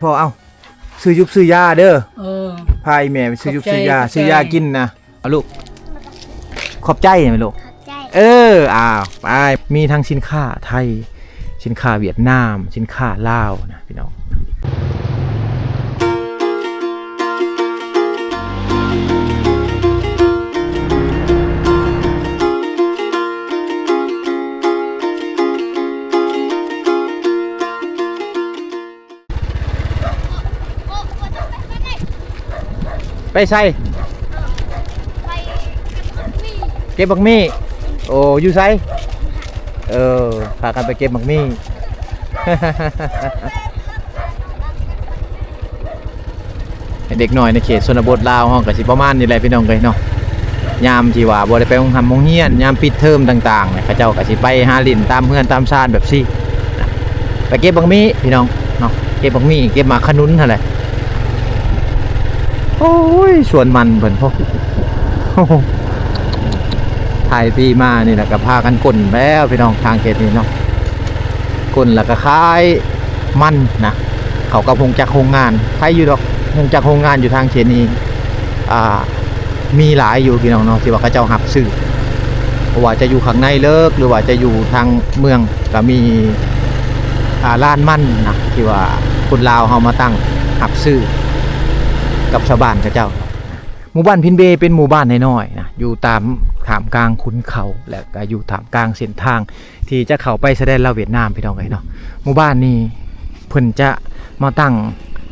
พ่อเอาซื้อยุบซื้อยาเด้อพายแม่ไปซื้อยุบซื้อยากินนะเอาลูกขอบใจไหมลูกไปมีทั้งสินค้าไทยสินค้าเวียดนามสินค้าลาวนะพี่น้องไปใส่เก็บบักมี่โอ้อยู่ไซพากันไปเก็บบักมี่ เด็กหน่อยในเขตชนบทลาวห้องกับสิประมาณนี่แหละพี่น้องเลยเนาะยามที่ว่าบ่ได้ไปโรงเรียนยามปิดเทอมต่างๆเนี่ยเขาเจ้ากับสิไปหาลิ้นตามเพื่อนตามชาติแบบซี่ไปเก็บบักมี่พี่น้องเนาะเก็บบักมี่เก็บหมากขนุนเท่าไหร่โอ้ยสวนมันเพิ่นพวกถ่ายปีมานี่แหละก็พากันกลนแล้วพี่น้องทางเขตนี้เนาะกลนแล้วก็คล้ายมันนะเขาก็คงจักโรงงานใครอยู่ดอกคงจักโรงงานอยู่ทางเขตนี้มีหลายอยู่พี่น้องเนาะที่ว่าเขาเจ้าหับซื้อเพราะว่าจะอยู่ข้างในเลิกหรือว่าจะอยู่ทางเมืองก็มีร้านมันนะที่ว่าคนลาวเฮามาตั้งหับซื้อกับชาวบ้านเขาเจ้าหมู่บ้านพินเบเป็นหมู่บ้านน้อยๆนะอยู่ตามท่ามกลางขุนเขาและก็อยู่ท่ามกลางเส้นทางที่จะเข้าไปแสดงลาวเวียดนามพี่น้องเนาะหมู่บ้านนี้เพิ่นจะมาตั้ง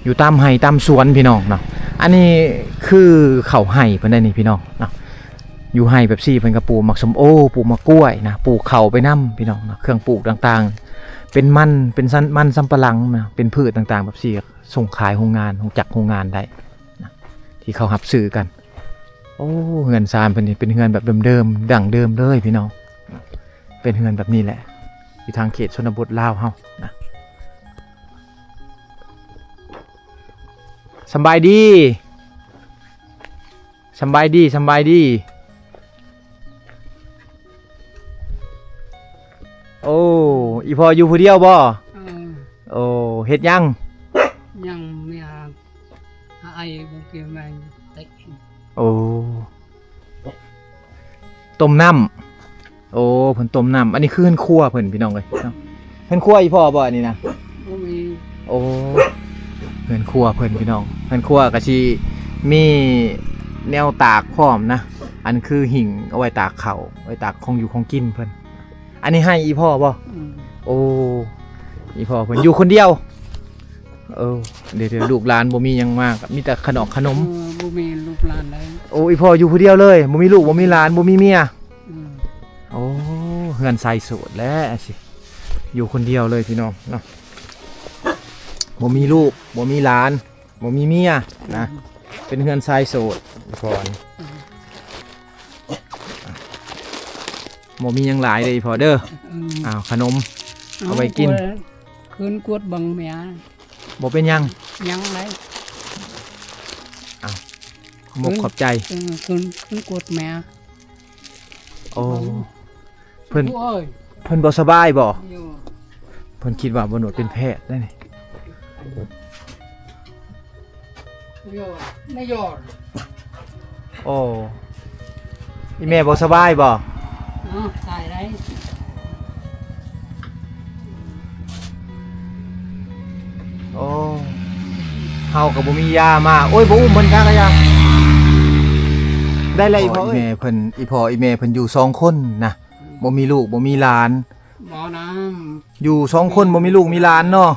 อยู่ตามไร่ตามสวนพี่น้องเนาะอันนี้คือเขาไร่เพิ่นได้นี่พี่น้องเนาะอยู่ไร่แบบซี่เพิ่นก็ปลูกมักส้มโอปลูกมะกล้วยนะปลูกเขาไปนำพี่น้องเนาะเครื่องปลูกต่างๆเป็นมันสำปะหลังนะเป็นพืชต่างๆแบบซี่ส่งขายโรงงานจักโรงงานได้นะที่เขารับซื้อกันโอ้เฮือนซานเพิ่นนี่เป็นเฮือนแบบเดิมๆดั้งเดิมเลยพี่น้องเป็นเฮือนแบบนี้แหละอยู่ทางเขตชนบทลาวเฮานะสบายดีโอ้อีพออยู่ผู้เดียวบ่โอ้เฮ็ดยังไม่ไอ้บุกแมงเตะโอ้ต้มน้ำโอ้เพิ่นต้มน้ำอันนี้คือเฮือนครัวเพิ่นพี่น้องเอ้ยเฮือนครัวอีพ่อบ่อันนี้นะโอ้เฮือนครัวเพิ่นพี่น้องเฮือนครัวก็สิมีแนวตากพร้อมนะอันคือหิ่งเอาไว้ตากข้าวไว้ตากของอยู่ของกินเพิ่นอันนี้ให้อีพ่อบ่โอ้อีพ่อเพิ่นอยู่คนเดียวเดี๋ยวลูกหลานบ่มีหยังมากมีแต่ขนมบ่มีลูกหลานเลยโอ้อีพ่ออยู่ผู้เดียวเลยบ่มีลูกบ่มีหลานบ่มีเมียโอ้เฮือนใส่โสดแล้วสิอยู่คนเดียวเลยพี่น้องเนาะบ่มีลูกบ่มีหลานบ่มีเมียนะเป็นเฮือนใส่โสดก่อนบ่มีหยังหลายเลยพอเด้อขนมเอาไว้กินคืนกวดบังแม่บ่เป็นยังไรมกขอบใจคืนกวดแม่โอ้เพิ่นบ่สบายบ่เพิ่นคิดว่าบ่หนวดเป็นแพทย์ได้นี่ไม่ยอดโอ้อีแม่บ่สบายบ่ตายได้โอ้เฮากับบ่มียามาโอ้ยบ่อุ้มเพิ่นคักยาได้เลยพ่ออีแม่เพิ่นอีพ่ออีแม่เพิ่นอยู่2คนนะบ่มีลูกบ่มีหลานบ่นะอยู่2คนบ่มีลูกมีหลานเนาะ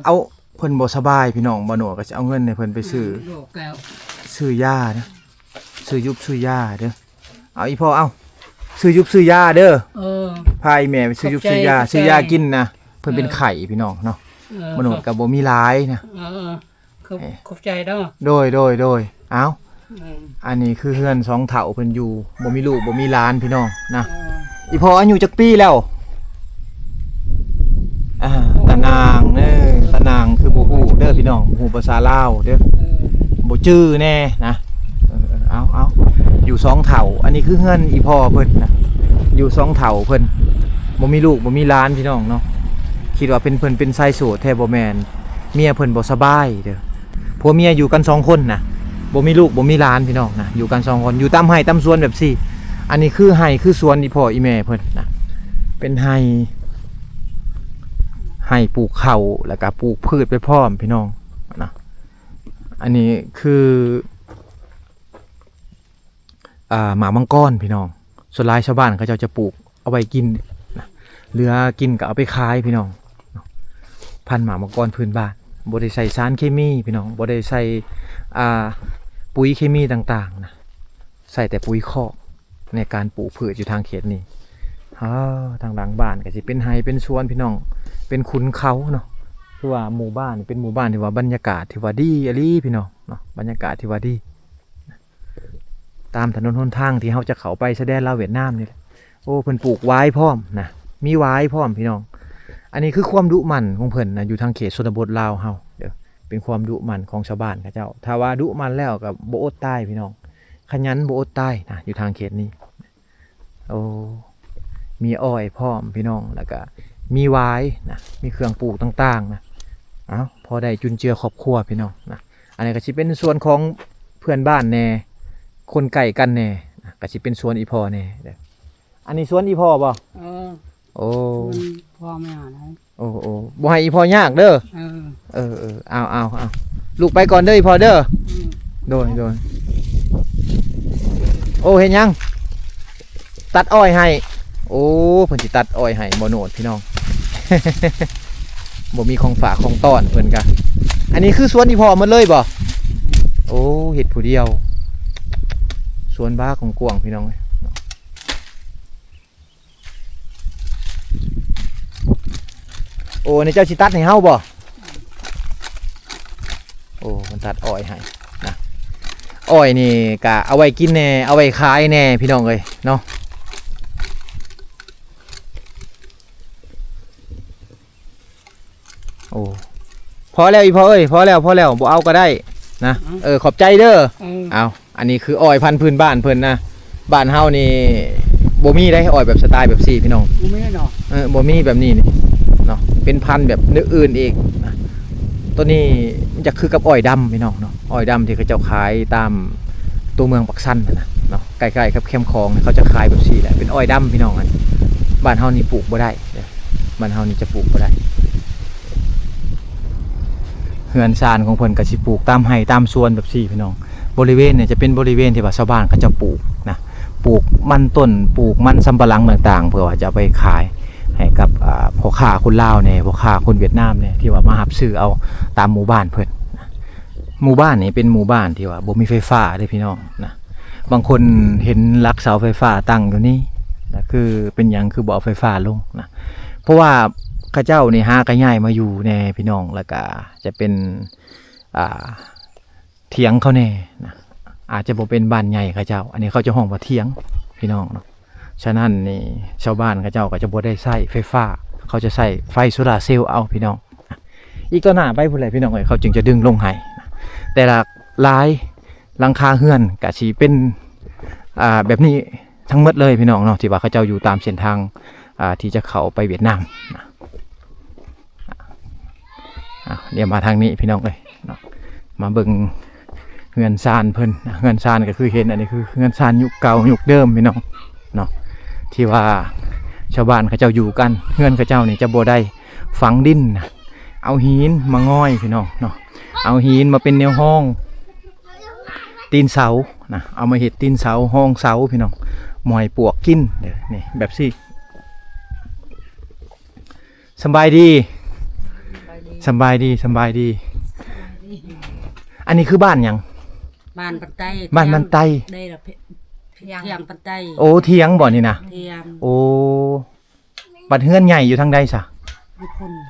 เอาเพิ่นบ่สบายพี่น้องบ่หนวก็สิเอาเงินให้เพิ่นไปซื้อยานะซื้อยุบซื้อยาเด้อเอาอีพ่อเอาซื้อยุบซื้อยาเด้อพาอีแม่ไปซื้อยุบซื้อยากินนะเพิ่นเป็นไข้พี่น้องเนาะบ่หนวก็บ่มีหลายนะขอบใจเด้อโดยเอาอันนี้คือเฮือน2เฒ่าเพิ่นอยู่บ่มีลูกบ่มีหลานพี่น้องนะอีพ่ออายุจักปีแล้วตะนางคือบ่ฮู้เด้อพี่น้องบ่ฮู้ภาษาลาวเด้อบ่จื้อแน่นะเอาอยู่2เฒ่าอันนี้คือเฮือนอีพ่อเพิ่นนะอยู่2เฒ่าเพิ่นบ่มีลูกบ่มีหลานพี่น้องเนาะคิดว่าเพิ่นเป็นไซโสดแท้บ่แม่น เมียเพิ่นบ่สบายเด้อผัวเมียอยู่กัน2คนนะบ่มีลูกบ่มีหลานพี่น้องนะอยู่กัน2คนอยู่ตามไร่ตามสวนแบบซี่อันนี้คือไร่คือสวนอีพ่ออีแม่เพิ่นนะเป็นไร่ปลูกข้าวแล้วก็ปลูกพืชไปพร้อมพี่น้องนะอันนี้คือหมามังกรพี่น้องส่วนหลายชาวบ้านเขาจะปลูกเอาไว้กินนะเหลือกินก็เอาไปขายพี่น้องพันธุ์หมามังกรพื้นบ้านบ่ได้ใส่สารเคมีพี่น้องบ่ได้ใส่ปุ๋ยเคมีต่างๆนะใส่แต่ปุ๋ยคอกในการปลูกพืชอยู่ทางเขตนี้ทางหลังบ้านก็สิเป็นไร่เป็นสวนพี่น้องเป็นขุนเขาเนาะคือว่าหมู่บ้านเป็นหมู่บ้านที่ว่าบรรยากาศที่ว่าดีอีหลีพี่น้องเนาะบรรยากาศที่ว่าดีตามถนนหนทางที่เฮาจะเข้าไปแสดงลาวเวียดนามนี่แหละโอ้เพิ่นปลูกไว้พร้อมนะมีไว้พร้อมพี่น้องอันนี้คือความดุมันของเพิ่นนะอยู่ทางเขตชนบทลาวเฮาเด้อเป็นความดุมันของชาวบ้านเขาเจ้าถ้าว่าดุมันแล้วก็บ่อดตายพี่น้องขยันบ่อดตายนะอยู่ทางเขตนี้โอ้มีอ้อยพร้อมพี่น้องแล้วก็มีไว้นะมีเครื่องปลูกต่างๆนะพอได้จุนเจือครอบครัวพี่น้องนะอันนี้ก็สิเป็นส่วนของเพื่อนบ้านแน่คนไก่กันแน่นะก็สิเป็นสวนอีพ่อแน่เด้ออันนี้สวนอีพ่อบ่โอ้พ่อไม่หาไหนโอ้บ่ให้อีพ่อยากเด้อเอาลูกไปก่อนเด้ออีพ่อเด้อโดยโอ้เห็นยังตัดอ้อยให้โอ้เพิ่นสิตัดอ้อยให้บ่โนดพี่น้อง บ่มีของฝากของต้อนเพิ่นกะอันนี้คือสวนอีพ่อหมดเลยบ่โอ้เฮ็ดผู้เดียวสวนบ้าของกวางพี่น้องโอ้ในเจ้าสิตัดให้เฮาบ่โอ้มันตัดอ้อยให้นะอ้อยนี่กะเอาไว้กินแน่เอาไว้ขายแน่พี่น้องเอ้ยเนาะโอ้พอแล้วอีพ่อเอ้ยพอแล้วบ่เอาก็ได้นะขอบใจเด้อเอาอันนี้คืออ้อยพันธุ์พื้นบ้านเพิ่นนะบ้านเฮานี่บ่มีได้อ้อยแบบสไตล์แบบซี่พี่น้องบ่มีเนาะบ่มีแบบนี้นี่เนาะเป็นพันธุ์แบบเนื้ออื่นอีกนะตัวนี้มันจะคือกับอ้อยดำพี่น้องเนาะอ้อยดำที่เขาเจ้าขายตามตัวเมืองปักซั่นนะเนาะใกล้ๆกับเข้มคลองเขาจะขายแบบซี่แหละเป็นอ้อยดำพี่น้องอันบ้านเฮานี่ปลูกบ่ได้บ้านเฮานี่จะปลูกบ่ได้เฮือนซานของเพิ่นก็สิปลูกตามไร่ตามสวนแบบซี่พี่น้องบริเวณเนี่ยจะเป็นบริเวณที่ว่าชาวบ้านเขาจะปลูกนะปลูกมันต้นปลูกมันสำปะหลังต่างๆเพื่อว่าจะไปขายให้กับพ่อค้าคนลาวเนี่ยพ่อค้าคนเวียดนามเนี่ยที่ว่ามาหับซื้อเอาตามหมู่บ้านเพิ่นหมู่บ้านนี้เป็นหมู่บ้านที่ว่าบ่มีไฟฟ้าเด้พี่น้องนะบางคนเห็นลักเสาไฟฟ้าตั้งอยู่นี่นะคือเป็นหยังคือบ่เอาไฟฟ้าลงนะเพราะว่าข้าเจ้านี่หากระย่ายมาอยู่แน่พี่น้องแล้วก็จะเป็นเถียงเขาแน่นะอาจจะบ่เป็นบ้านใหญ่ข้าเจ้าอันนี้เขาจะห้องว่าเถียงพี่น้องเนาะฉะนั้นนี่ชาวบ้านข้าเจ้าก็จะบ่ได้ใช้ไฟฟ้าเขาจะใช้ไฟโซลาร์เซลล์เอาพี่น้องอีกต่อหน้าไปพุ่นแหละพี่น้องเอ้ยเขาจึงจะดึงลงให้แต่ละหลายหลังคาเฮือนก็สิเป็นแบบนี้ทั้งหมดเลยพี่น้องเนาะที่ว่าเขาเจ้าอยู่ตามเส้นทางที่จะเข้าไปเวียดนามเดี๋ยวมาทางนี้พี่น้องเลยมาเบิ่งเฮือนซานเพิ่นเฮือนซานก็คือเห็นอันนี้คือเฮือนซานยุคเก่ายุคเดิมพี่น้องเนาะที่ว่าชาวบ้านเขาเจ้าอยู่กันเฮือนเขาเจ้านี่จะบ่ได้ฝังดินเอาหินมาง่อยพี่น้องเนาะเอาหินมาเป็นแนวห้องตีนเสานะเอามาเฮ็ดตีนเสาห้องเสาพี่น้องหมอยปวกกินเด้อนี่แบบซี่สบายดีอันนี้คือบ้านยังบ้านปันไตบ้านมันไตได้ละเทียงปันไตโอ้เทียงบ่นี่นะเทียงโอ้บัดเฮือนใหญ่อยู่ทางใดซะ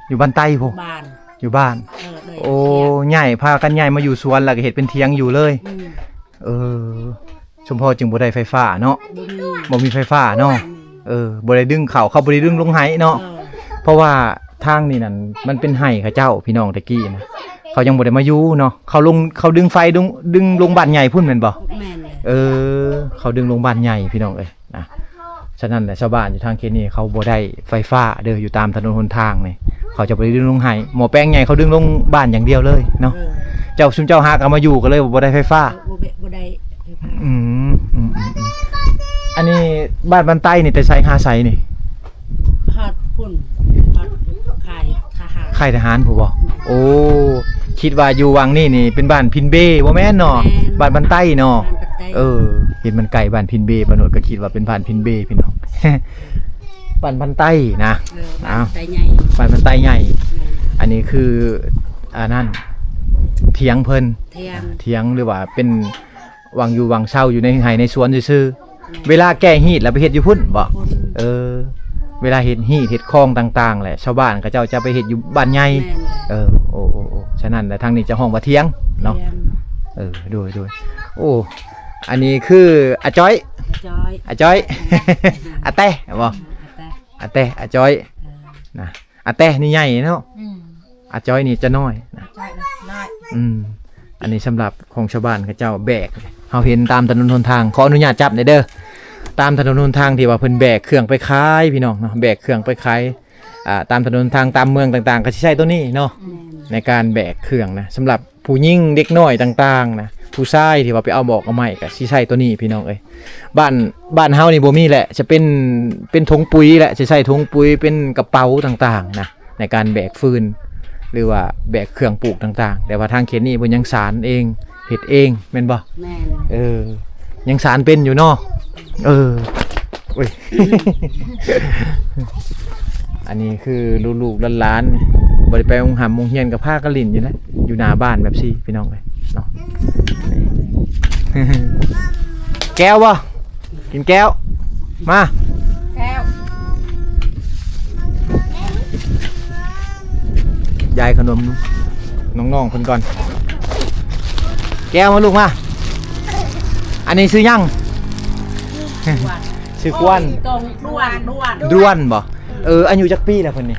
อยู่บ้านไตพุ่นบ้านอยู่บ้านโอ้ใหญ่พากันใหญ่มาอยู่สวนแล้วก็เฮ็ดเป็นเทียงอยู่เลยชมพ่อจึงบ่ได้ไฟฟ้าเนาะบ่มีไฟฟ้าเนาะบ่ได้ดึงเขาบ่ได้ดึงลงไหเนาะเพราะว่าทางนี่นั่นมันเป็นไห้เขาเจ้าพี่น้องตะกี้นะเขายังบ่ได้มาอยู่เนาะเขาดึงไฟดึงลงบ้านใหญ่พุ่นแม่นบ่เขาดึงลงบ้านใหญ่พี่น้องเอ้ยนะฉะนั้นแหละชาวบ้านอยู่ทางเขตนี้เขาบ่ได้ไฟฟ้าเด้ออยู่ตามถนนหนทางนี่ เขาจะไปดึงลงไห้หมอแป้งใหญ่เขาดึงลงบ้านอย่างเดียวเลยเนาะเจ้าซุมเจ้าหากเอามาอยู่ก็เลยบ่ได้ไฟฟ้าบ่ได้อืมอันนี้บ้านบันไตนี่แต่ใช้หาไสนี่ ฮอดพุ่นฮอดขายทหาร ค่ายทหารผู้บ่โอ้คิดว่าอยู่วังนี่เป็นบ้านพินเบบ่แม่นเนาะบ้านบันไตเนาะเห็นมันไกลบ้านพินเบบ่โนดก็คิดว่าเป็นบ้านพินเบพี่น้อง บ้านบันไตนะบ้านไตใหญ่บ้านบันไตใหญ่อันนี้คือนั่นเถียงเพิ่นเถียงหรือว่าเป็นวังอยู่วังเช่าอยู่ในไร่ในสวนซื่อๆเวลาแก้ฮีตแล้วไปเฮ็ดอยู่พุ่นบ่เวลาเฮ็ดฮีตเฮ็ดคลองต่างๆแหละชาวบ้านก็เจ้าจะไปเฮ็ดอยู่บ้านใหญ่โอ้ฉะนั้นแหละทางนี้จะห้องว่าเถียงเนาะโดยโอ้อันนี้คืออาจ้อยอาจ้อย อาแต้บ่อาแต้อาจ้อยนะอาแต้นี่ใหญ่เนาะอาจ้อยนี่จะน้อยนะอันนี้สำหรับของชาวบ้านเขาเจ้าแบกเฮาเห็นตามถนนหนทางขออนุญาตจับหน่อยเด้อตามถนนหนทางที่ว่าเพิ่นแบกเครื่องไปขายพี่น้องเนาะแบกเครื่องไปขายตามถนนทางตามเมืองต่างๆก็สิใช้ตัวนี้เนาะในการแบกเครื่องนะสำหรับผู้หญิงเด็กน้อยต่างๆนะผู้ชายที่ว่าไปเอาบอกเอาไม้ก็สิใช้ตัวนี้พี่น้องเอ้ยบ้านเฮานี่บ่มีแหละจะเป็นถุงปุ๋ยแหละสิใช้ถุงปุ๋ยเป็นกระเป๋าต่างๆนะในการแบกฟืนหรือว่าแบกเครื่องปลูกต่างๆแต่ว่าทางเขตนี้เพิ่นยังสารเองเฮ็ดเองแม่นบ่แม่นยังสารเป็นอยู่เนาะโอ้ย อันนี้คือลูกๆหลานๆบ่ได้ไปโรงเรียนกับพากันเล่นอยู่นะอยู่หน้าบ้านแบบซี่พี่น้องเอ้ยเนาะ แก้วบ่กินแก้วมาแก้วย ายขนมน้องๆเพิ่นก่อนแก้วมาลูกมาอันนี้ซื้อยัง ซื้อกวนด้วนบ่อายุจักปีแล้วเพิ่นนี่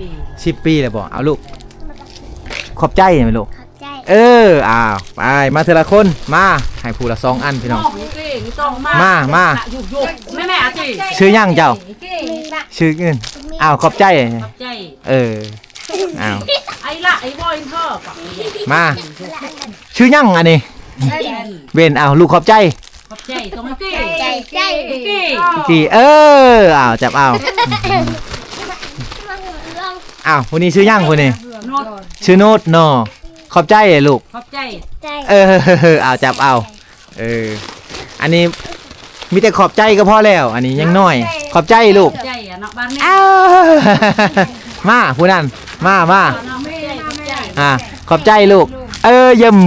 10 ปีแล้วบ่เอาลูกขอบใจไหมลูกไปมาทีละคนมาให้ผู้ละ2อันพี่น้องมาแม่สิชื่อยังเจ้าชื่ออื่นขอบใจไอ้ละไอ้บอยเธอมาชื่อยังอันนี้เบนลูกขอบใจตรงกี้กี่จับคนนี้ชื่อยังคนนี้ชื่อโนดเนาะขอบใจลูกขอบใจจับอันนี้มีแต่ขอบใจก็พอแล้วอันนี้ยังน้อยขอบใจลูกมาผู้นั้นมาขอบใจลูกเยี่ยม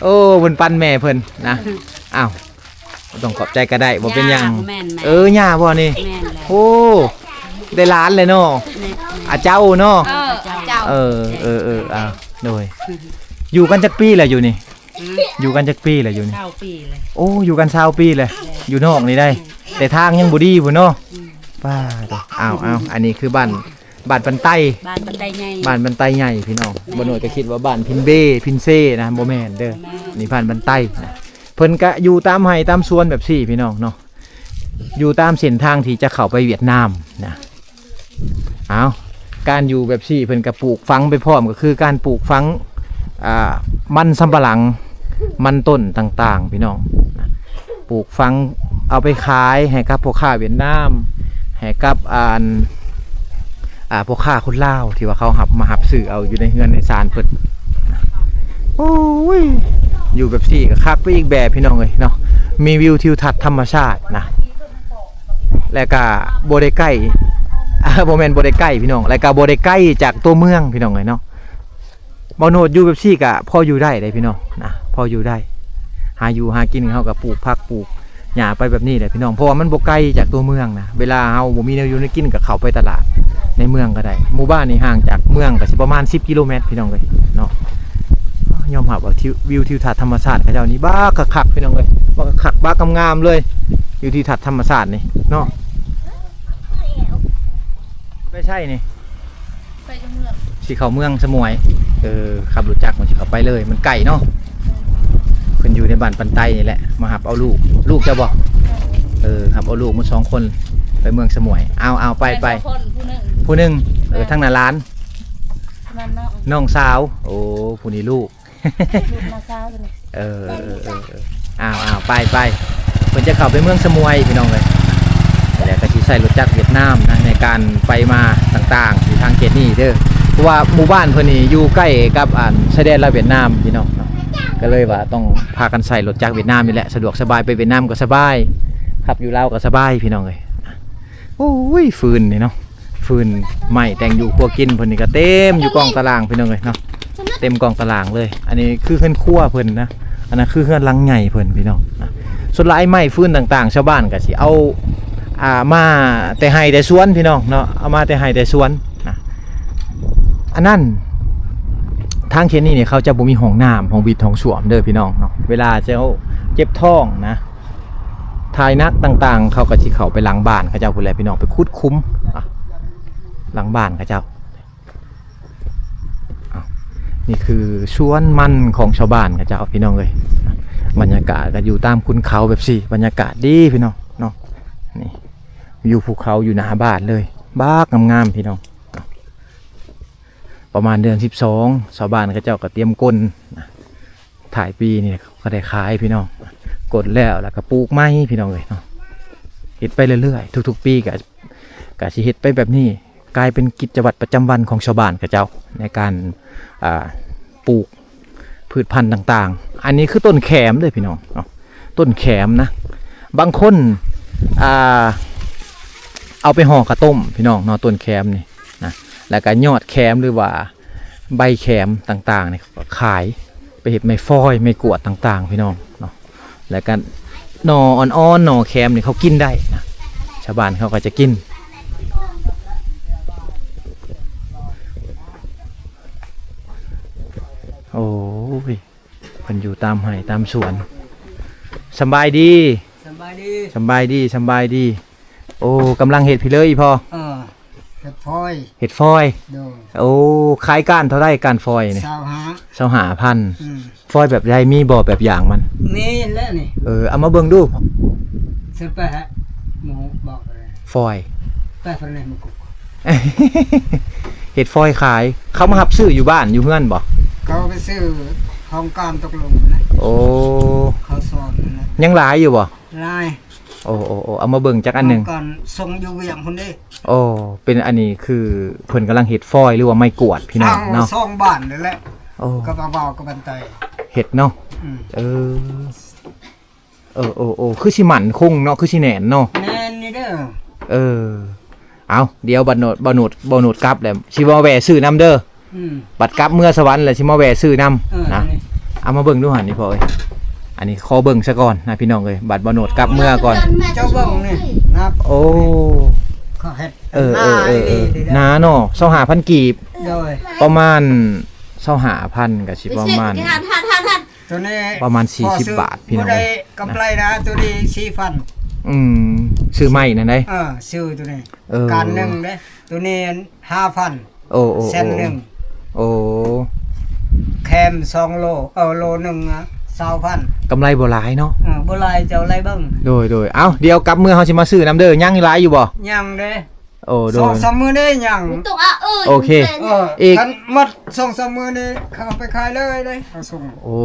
โอ้บนปันแม่เพิ่นนะต้องขอบใจก็ได้บ่เป็นยังย่าบ่นี่โอ้ได้ล้านเลยเนาะเจ้าเนาะโดยอยู่กันจักปีแหละอยู่นี่อยู่กันจักปีแหละอยู่นี่20 ปีเลยโอ้อยู่กัน20 ปีเลยอยู่นอกนี่ได้แต่ทางยังบ่ดีพุ่นเนาะป้าอันนี้คือบ้านบันไตใหญ่บ้านบันไตใหญ่พี่น้องบ่น้อยก็คิดว่าบ้านพินเบพินเซ่นะบ่แม่นเด้อนี่บ้านบันไตนะเพิ่นก็อยู่ตามไร่ตามสวนแบบซี่พี่น้องเนาะอยู่ตามเส้นทางที่จะเข้าไปเวียดนามนะการอยู่แบบซี่เพิ่นก็ปลูกฝังไปพร้อมก็คือการปลูกฝังมันสำปะหลังมันต้นต่างๆพี่น้องปลูกฝังเอาไปขายให้กับพ่อค้าเวียดนามให้กับพ่อค้าคนลาวที่ว่าเขามาหับซื้อเอาอยู่ในเฮือนในศาลเพิ่นโอ้ยอยู่แบบซี่ก็คักไปอีกแบบพี่น้องเอ้ยเนาะมีวิวทิวทัศน์ธรรมชาตินะแล้วก็บ่ได้ใกล้บ่แม่นบ่ได้ใกล้พี่น้องแล้วก็บ่ได้ใกล้จากตัวเมืองพี่น้องเอ้ยเนาะบ่โนดอยู่แบบซี่ก็พออยู่ได้พี่น้องนะพออยู่ได้หาอยู่หากินเฮาก็ปลูกผักปลูกหญ้าไปแบบนี้แหละพี่น้องเพราะว่ามันบ่ไกลจากตัวเมืองนะเวลาเฮาบ่มีแนวอยู่ในกินก็เข้าไปตลาดในเมืองก็ได้หมู่บ้านนี่ห่างจากเมืองก็สิประมาณ10 กิโลเมตรพี่น้องเอ้ยเนาะยอมรับว่าวิวทิวทัศน์ธรรมชาติเขาเจ้านี่บ้าคักๆพี่น้องเอ้ยบ้าคักบ้างามๆเลยวิวทิวทัศน์ธรรมชาตินี่เนาะไม่ใช่นี่ไปเมืองสิเข้าเมืองสมวยขับรถจักรมันสิเข้าไปเลยมันไกลเนาะเพิ่นอยู่ในบ้านปันไตนี่แหละมาหับเอาลูกจะบอก ครับเอาลูกมา2 คนไปเมืองสมุยเอาไป แม่สองคนผู้หนึ่ง ผู้หนึงทั้งหน้าร้าน นั่นเนาะ น้องสาวโอ้ผู้นี้ลูก ลูกมาเช้าเลย เอาไปเพิ่นจะเข้าไปเมืองสมุยพี่น้องเลยแล้วก็สิใช้รถจักรเวียดนามนะในการไปมาต่างๆอยู่ทางเขตนี้เด้อเพราะว่าหมู่บ้านเพิ่นนี่อยู่ใกล้กับชายแดนลาวเวียดนามพี่น้องเนาะก็เลยว่าต้องพากันใส่รถจักรเวียดนามนี่แหละสะดวกสบายไปเวียดนามก็สบายขับอยู่ลาวก็สบายพี่น้องเลยโอ้ยฟืนนี่เนาะฟืนใหม่แต่งอยู่ครัวกินเพิ่นนี่ก็เต็มอยู่กองตารางพี่น้องเลยเนาะเต็มกองตารางเลยอันนี้คือเฮือนครัวเพิ่นนะอันนั้นคือเฮือนหลังใหญ่เพิ่นพี่น้องนะส่วนหลายไม้ฟืนต่างๆชาวบ้านก็สิเอามาแต่ไห้แต่สวนพี่น้องเนาะเอามาแต่ไห้แต่สวนนะอันนั้นทางเขตนี้เนี่ยเขาจะบ่มีห้องน้ำห้องวิดห้องส้วมเด้อพี่น้องเนาะเวลาเจ้าเจ็บท้องนะทายนักต่างๆเขาก็สิเข้าไปหลังบ้านเขาเจ้าพุ่นแหละพี่น้องไปขุดคุ้มหลังบ้านเขาเจ้านี่คือสวนมันของชาวบ้านเขาเจ้าพี่น้องเลยบรรยากาศก็อยู่ตามขุนเขาแบบสิบรรยากาศดีพี่น้องเนาะนี่อยู่ภูเขาอยู่หน้าบ้านเลยบ้างามๆพี่น้องประมาณเดือน12ชาวบ้านเขาเจ้าก็เตรียมก้นถ่ายปีนี่ก็ได้ขายพี่น้องกดแล้วก็ปลูกไม้พี่น้องเลยเนาะเฮ็ดไปเรื่อยๆทุกๆปีก็สิเฮ็ดไปแบบนี้กลายเป็นกิจวัตรประจำวันของชาวบ้านเขาเจ้าในการปลูกพืชพันธุ์ต่างๆอันนี้คือต้นแขมเลยพี่น้องเนาะต้นแขมนะบางคนเอาไปห่อกระต้มพี่น้องเนาะต้นแขมนี่นะแล้วก็ยอดแขมหรือว่าใบแขมต่างๆนี่ขายไปเห็ดไม้ฟอยไม้กวดต่างๆพี่น้องเนาะแล้วก็หน่ออ่อนๆหน่อแขมนี่เขากินได้นะชาวบ้านเขาก็จะกินโอ้ยเพิ่นอยู่ตามไร่ตามสวนสบายดี สบายดี โอ้กำลังเห็ดพี่เลยพอ เห็ดฟอย เห็ดฟอย โดย โอ้ขายก้านเท่าไรก้านฟอยเนี่ย 25,000ฟอยแบบใดมีบ่แบบอย่างมัน นี่แหละนี่ เอามาเบิ่งดู ซื้อไปฮะหมูบอกเลย ฟอย ไปพันไหนมากุก เห็ดฟอยขายเขามาหับซื้ออยู่บ้านอยู่เฮือนบ่ เขาไปซื้อของการตกลงนะ โอ้ เขาสอนนะ ยังหลายอยู่บ่ ลาย โอ้เอามาเบิ่งจักอันหนึง ก่อนส่งอยู่เวียงคนนี้ โอ้เป็นอันนี้คือเพิ่นกำลังเห็ดฟอยหรือว่าไม้กวาดพี่น้องเนาะ ซ่องบ้านนั่นแหละ โอ้ กับเบาๆกับบันไต เห็ดเนาะคือสิหมั่นคงเนาะคือสิแหน่นเนาะ แน่นนี่เด้อ เอาเดี๋ยวบ่หนดกลับแหละสิมาแวะซื้อน้ำเด้อบัดกลับเมื่อสวรรค์แหละสิมาแวะซื้อน้ำนะเอามาเบิ่งดูหันนี่พ่อเอ้ยอันนี้ขอเบิ่งซะก่อนนะพี่น้องเอ้ยบัดบ่หนดกลับเมื่อก่อน เจ้าเบิ่งนี่นับ โอ้ เขาเฮ็ด นาเนาะ25,000กีบ โดย ประมาณ25,000ก็สิประมาณ ตัวนี้ ประมาณ40 บาทพี่น้อง บ่ได้กำไรนะตัวนี้4,000 ซื้อไม้นั่นได้ ซื้อตัวนี้ การ หนึ่งเด้ตัวนี้ 5,000 โอ้ เส้นหนึ่ง โอ้ แคม2โลโลหนึงอ่ะ 20,000 กำไรบ่หลายเนาะ บ่หลายเจ้าไรเบิ่ง โดยเอ้าเดี๋ยวกลับเมื่อเฮาสิมาซื้อน้ำเด้อยังหลายอยู่บ่ ยังเด้ โอ้โดย 2-3 มื้อเด้ยัง โอเค อีก กันหมด 2-3 มื้อนี่เขาเอาไปขายเลยเขาส่ง โอ้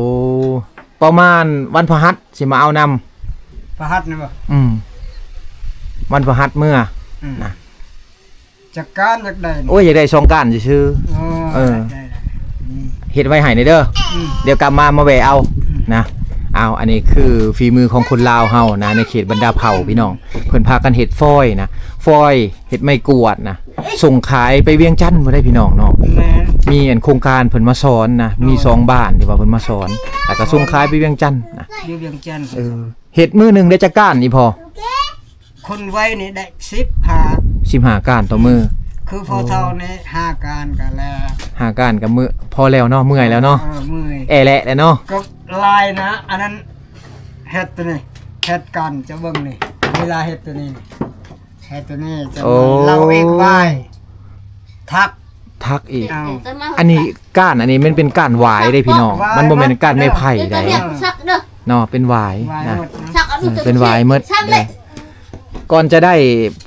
ประมาณวันพฤหัสสิมาเอานำ พระหัตถ์นี่บ่ วันพฤหัสเมื่อ นะ จักการจักได้ โอ้ยอยากได้2ก้านซื่อ ได้ ๆเฮ็ดไว้ให้ในเด้อเดี๋ยวกลับมาแวะเอานะเอาอันนี้คือฝีมือของคนลาวเฮานะในเขตบรรดาเผ่าพี่น้องเพิ่นพากันเฮ็ดฟอยนะฟอยเฮ็ดไม้กวาดนะส่งขายไปเวียงจันทน์บ่ได้พี่น้องเนาะ แม่น มีอันโครงการเพิ่นมาสอนนะมี2บ้านที่ว่าเพิ่นมาสอนแล้วก็ส่งขายไปเวียงจันทน์นะ อยู่เวียงจันทน์ เฮ็ดมื้อหนึงได้จักก้านนี่พอ คนไว้นี่ได้15ก้านต่อมื้อ คือพอเท่านี้5การก็แล้ว 5ก้านกับมื้อพอแล้วเนาะเมื่อยแล้วเนาะ มื้อ แอแหละแล้วเนาะ ก็ลายนะ อันนั้นเฮ็ดตัวนี้เฮ็ดกันจะเบิ่งนี่เวลาเฮ็ดตัวนี้เฮ็ดตัวนี้จะเราเองไว้ทัก อีก เอา อันนี้ก้านอันนี้มันเป็นก้านหวายได้พี่น้องมันบ่แม่นก้านไม้ไผ่ได้เนาะเป็นหวาย ไว้ นะ หมดนะ ชักเอา เป็นวายเมดก่อนจะได้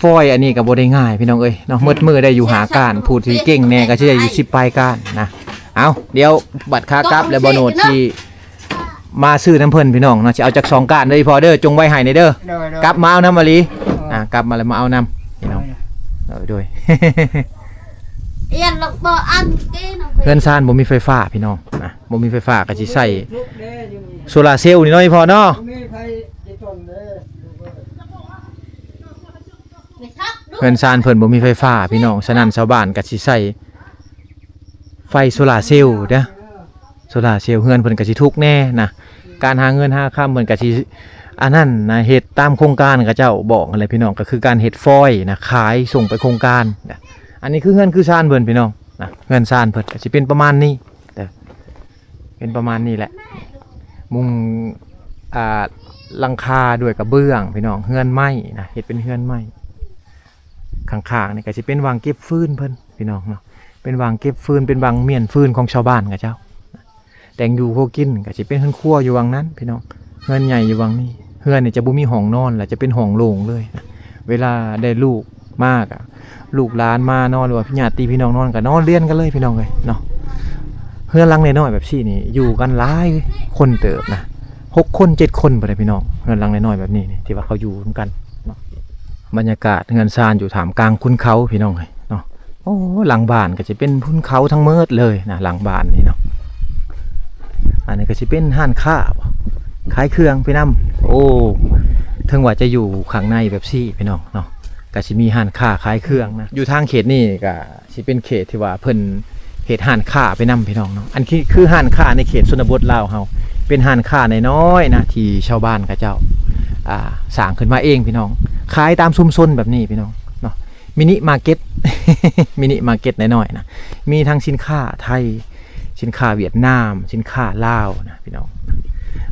ฟอยอันนี้ก็บ่ได้ง่ายพี่น้องเอ้ยเนาะมือได้อยู่หาการผู้ที่เก่งแน่ก็สิได้อยู่10ปลายการนะเอาเดี๋ยวบัตรค่ากลับและบ่โนดที่มาซื้อน้ำเพิ่นพี่น้องเนาะสิเอาจาก2การเด้อพอเด้อจงไว้ให้ในเด้อกลับมาเอาน้ำมะลิกลับมาแล้วมาเอาน้ำพี่น้องด้วย เอียนลงบ่อันเก้น้อง เพื่อนซ่านบ่มีไฟฟ้าพี่น้องนะบ่มีไฟฟ้าก็สิใช้โซลาร์เซลล์นี่เนาะพี่พอเนาะ มีใครจะชนเด้อ เพื่อนซ่านเพิ่นบ่มีไฟฟ้าพี่น้องฉะนั้นชาวบ้านก็สิใช้ไฟโซลาร์เซลล์เด้อโซลาร์เซลล์เฮือนเพิ่นก็สิทุกข์แน่นะการหาเงินหาค่ำเพิ่นก็สิอันนั้นนะเฮ็ดตามโครงการเขาเจ้าบอกอะไรพี่น้องก็คือการเฮ็ดฟอยล์นะขายส่งไปโครงการนะอันนี้คือเฮือนคือซ่านเพิ่นพี่น้องนะเฮือนซ่านเพิ่นก็สิเป็นประมาณนี้เด้อเป็นประมาณนี้แหละมุงหลังคาด้วยกระเบื้องพี่น้องเฮือนไม้นะเฮ็ดเป็นเฮือนไม้ข้างๆนี่ก็สิเป็นวางเก็บฟืนเพิ่นพี่น้องเนาะเป็นวางเก็บฟืนเป็นวางเมียนฟืนของชาวบ้านเขาเจ้าแต่งอยู่พวกกินก็สิเป็นเฮือนครัวอยู่วังนั้นพี่น้องเฮือนใหญ่อยู่วังนี้เฮือนนี่จะบ่มีห้องนอนแหละจะเป็นห้องโล่งเลยนะเวลาได้ลูกมากอะลูกหลานมานอนหรือว่าพี่ญาติพี่น้องนอนก็นอนเรียนกันเลยพี่น้องเลยเนาะเฮือนหลังน้อยๆแบบซี่นี่อยู่กันหลายคนเติบนะ6 คน7 คนบ่ได้พี่น้องเฮือนหลังน้อยๆแบบนี้นี่ที่ว่าเขาอยู่ร่วมกันเนาะบรรยากาศเฮือนซานอยู่ท่ามกลางคุณเขาพี่น้องเลยเนาะโอ้หลังบ้านก็จะเป็นคุณเขาทั้งเมิดเลยนะหลังบ้านนี่เนาะอันนี้ก็จะเป็นห้านค้าขายเครื่องพี่น้ำโอ้ถึงว่าจะอยู่ข้างในแบบซี่พี่น้องเนาะก็สิมีห้านค้าขายเครื่องนะอยู่ทางเขตนี่ก็สิเป็นเขตที่ว่าเพิ่นเขตห้านค้าไปนำพี่น้องเนาะอันนี้คือห้านค้าในเขตชนบทลาวเฮาเป็นห้านค้าน้อยๆนะที่ชาวบ้านเขาเจ้าสร้างขึ้นมาเองพี่น้องขายตามชุมชนแบบนี้พี่น้องเนาะมินิมาร์เก็ต มินิมาร์เก็ตน้อยๆนะมีทั้งสินค้าไทยสินค้าเวียดนามสินค้าลาวนะพี่น้อง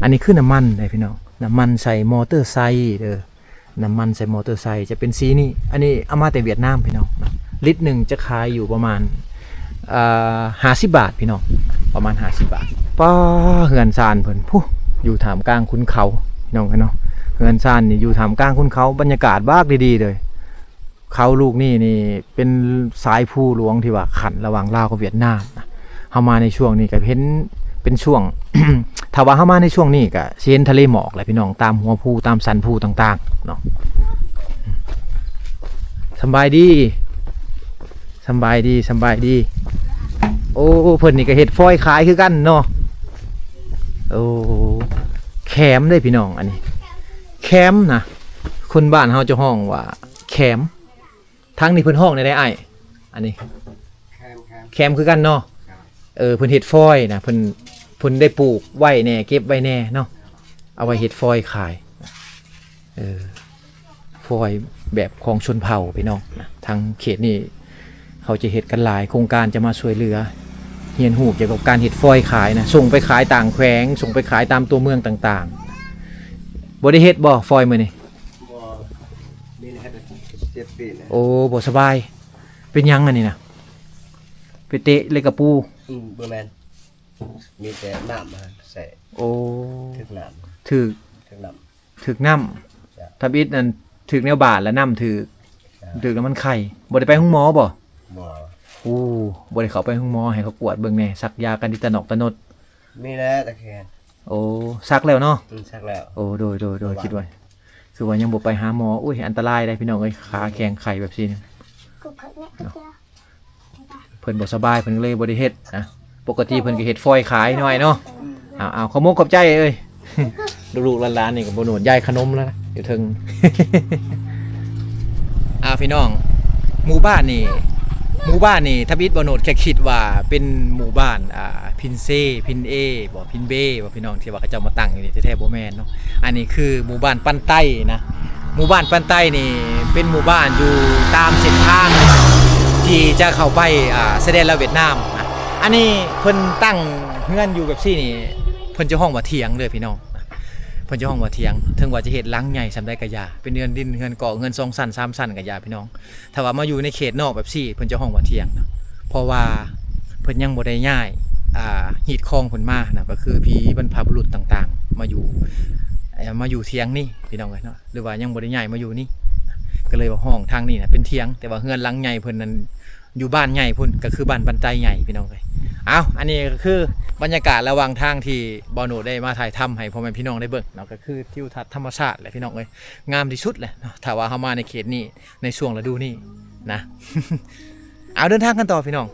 อันนี้คือน้ำมันเลยพี่น้องน้ำมันใส่มอเตอร์ไซค์เด้อน้ำมันใส่มอเตอร์ไซค์จะเป็นสีนี้อันนี้เอามาแต่เวียดนามพี่น้องลิตรหนึ่งจะขายอยู่ประมาณ50 บาทพี่น้องประมาณ50 บาทป้าเฮือนซานเพิ่นผู้อยู่ท่ามกลางคุณเขาพี่น้องกันเนาะเฮือนซานนี่อยู่ท่ามกลางคุณเขาบรรยากาศบ้ากดีๆเลยเขาลูกนี่เป็นสายภูหลวงที่ว่าขันระหว่างลาวกับเวียดนามนะเฮามาในช่วงนี้ก็เห็นเป็นช่วง ถ้าว่าเฮามาในช่วงนี้ก็สิเห็นทะเลหมอกแหละพี่น้องตามหัวภูตามสันภูต่างๆเนาะสบายดีสบายดีโอ้เพิ่นนี่ก็เฮ็ดฟอยขายคือกันเนาะโอ้แคมได้พี่น้องอันนี้แคมนะคนบ้านเฮาจะห้องว่าแคมทั้งนี้เพิ่นห้องได้อ้ายอันนี้แคมคือกันเนาะเพิ่นเฮ็ดฟอยนะเพิ่นได้ปลูกไว้แน่เก็บไว้แน่เนาะเอาไว้เฮ็ดฟอยขายฟอยแบบของชนเผ่าพี่น้องนะทางเขตนี่เขาจะเฮ็ดกันหลายโครงการจะมาช่วยเหลือเฮียนหูเกี่ยวกับการเฮ็ดฟอยขายนะส่งไปขายต่างแขวงส่งไปขายตามตัวเมืองต่างๆบ่ได้เฮ็ดบ่ฟอยมื้อนี้บ่มีเฮ็ด7 ปีแล้วโอ้บ่สบายเป็นหยังอันนี้นะไปเตะเลยกับปูบ่แม่นมีแต่น้ำมาใส่โอ้ถึกน้ำถึกน้ำทับอิดนั่นถึกแนวบาดแล้วน้ำถึกแล้วมันไข่บ่ได้ไปห้องหมอบ่โอ้บ่ได้เข้าไปห้องหมอให้เขากวดเบิ่งแน่ซักยากันดิตะนอกตะนดมีแล้วตะแคนโอ้ซักแล้วเนาะซักแล้วโอ้โดยคิดไว้คือว่ายังบ่ไปหาหมออุ้ยอันตรายได้พี่น้องเอ้ยขาแข็งไข้แบบนี้เพิ่นบ่สบายเพิ่นเลยบ่ได้เฮ็ดนะปกติเพิ่นก็เฮ็ดฟอยขายหน่อยเนาะเอาขอมกขอบใจเอ้ยลูกๆหลานๆนี่ก็บ่โหนดยายขนมแล้วนะอยู่ถึง พี่น้องหมู่บ้านนี่ทับอิดบ่โหนดแค่คิดว่าเป็นหมู่บ้านพินเซพินเอบ่พินเบบ่พี่น้องที่ว่าเขาเจ้ามาตั้งอยู่นี่แท้ๆบ่แม่นเนาะอันนี้คือหมู่บ้านปันใต้นะหมู่บ้านปันใต้นี่เป็นหมู่บ้านอยู่ตามเส้นทางที่จะเข้าไปแสดงลาวเวียดนามนะอันนี้เพิ่นตั้งเฮือนอยู่แบบซี่นี่เพิ่นจะห้องว่าเถียงเลยพี่น้องเพิ่นจะห้องว่าเถียงถึงว่าจะเฮ็ดหลังใหญ่ซำใดก็อย่าเป็นเรือนดินเฮือนก่อเงิน2 ชั้น3 ชั้นก็อย่าพี่น้องถ้าว่ามาอยู่ในเขตนอกแบบซี่เพิ่นจะห้องว่าเถียงนะเพราะว่าเพิ่นยังบ่ได้ย้ายหีดคองเพิ่นมานะก็คือผีบรรพบุรุษต่างๆมาอยู่ มาอยู่เทียงนี่พี่น้องเอ้ยเนาะหรือว่ายังบ่ได้ย้ายมาอยู่นี่ก็เลยว่าห้องทางนี่น่ะเป็นเทียงแต่ว่าเฮือนหลังใหญ่เพิ่นนั้นอยู่บ้านใหญ่พุ่นก็คือบ้านบันไดใหญ่พี่น้องเอ้ยเอาอันนี้ก็คือบรรยากาศระหว่างทางที่บอโนได้มาถ่ายทำให้พ่อแม่พี่น้องได้เบิ่งเนาะก็คือทิวทัศน์ธรรมชาติแหละพี่น้องเอ้ยงามที่สุดแหละเนาะถ้าว่าเฮามาในเขตนี้ในช่วงฤดูนี้นะ เอาเดินทางกันต่อพี่น้อง